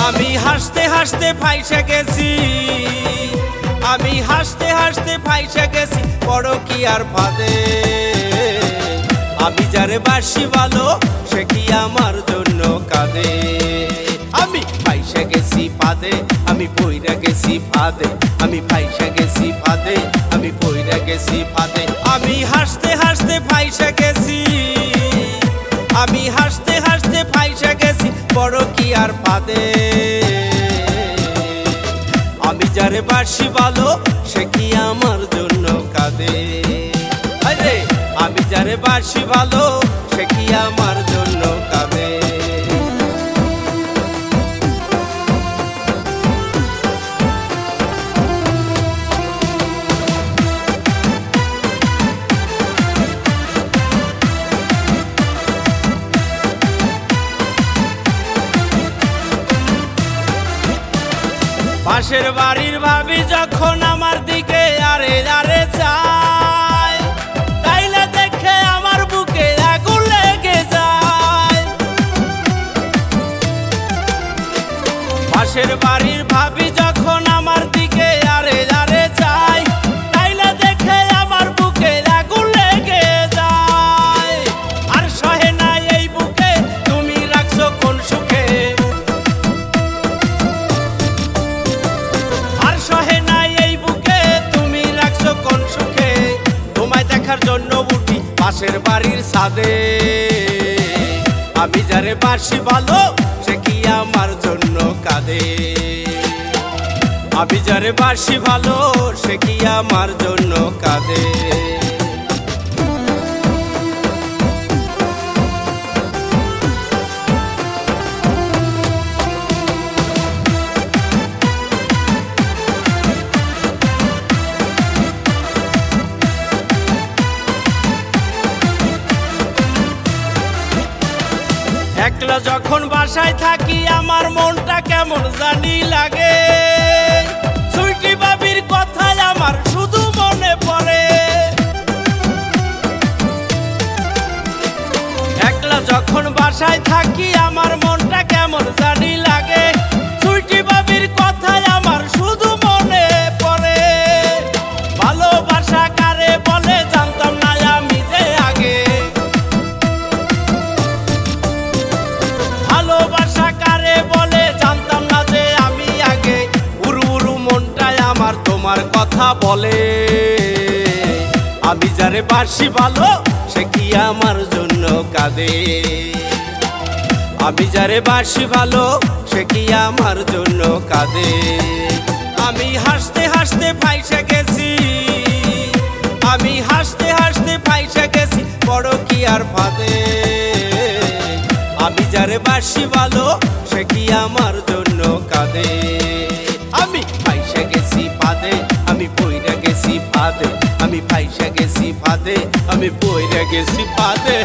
আমি হাসতে হাসতে ফাইসা গেছি, আমি হাসতে হাসতে ফাইসা গেছি পরকীয়ার ফাঁদে। আমি যারে বাসি ভালো সে কি আমার জন্য কাঁদে। আমি ফাইসা গেছি ফাঁদে, আমি পইরা গেছি ফাঁদে, আমি ফাইসা গেছি ফাঁদে, আমি পইরা গেছি ফাঁদে। আমি হাসতে হাসতে ফাইসা গেছি, আমি হাসতে হাসতে ফাইসা গেছি পরকীয়ার ফাঁদে। আমি যারে বাসি ভালো সে কি আমার জন্য কাঁদে। আরে আমি যারে বাসি ভালো সে কি আমার জন্য কাঁদে। পাশের বাড়ির ভাবি যখন আমার দিকে আরে আরে চায়, তাইলে দেখে আমার বুকে আগুন লেগে যায়। পাশের বাড়ির ভাবি যখন আমার দিকে আরে আরে চায়, তাইলে দেখে আমার বুকে আগুন লেগে যায়। আর সহে না এই বুকে তুমি রাখছো কোন সুখে, সহে নাই এই বুকে তুমি রাখছো কোন সুখে। তোমায় দেখার জন্য উঠি পাশের বাড়ির ছাদে। আমি যারে বাসি ভালো সে কি আমার জন্য কাঁদে। আমি যারে বাসি ভালো সে কি আমার জন্য কাঁদে। একলা যখন বাসায় থাকি আমার মনটা কেমন জানি লাগে। সুইটি বাবির কথায় আমার শুধু মনে পড়ে। একলা যখন বাসায় থাকি আমার মনটা কেমন জানি লাগে। সুইটি বাবির কথায় আমার শুধু মনে পড়ে। ভালোবাসা কারে বলে জানতাম না আমি যে আগে। ভালোবাসা কারে বলে জানতাম না যে আমি আগে। উরু উরু মনটায় আমার তোমার কথা বলে। আমি যারে বাসি ভালো সে কি আমার জন্য কাঁদে। আমি যারে বাসি ভালো সে কি আমার জন্য কাঁদে। আমি হাসতে হাসতে ফাইসা গেছি, আমি হাসতে হাসতে ফাইসা গেছি পরকীয়ার ফাঁদে। আমি যারে বাসি ভালো সে কি আমার জন্য কাঁদে। আমি ফাইসা গেছি ফাঁদে, আমি পইরা গেছি ফাঁদে, আমি ফাইসা গেছি ফাঁদে, আমি পইরা গেছি ফাঁদে।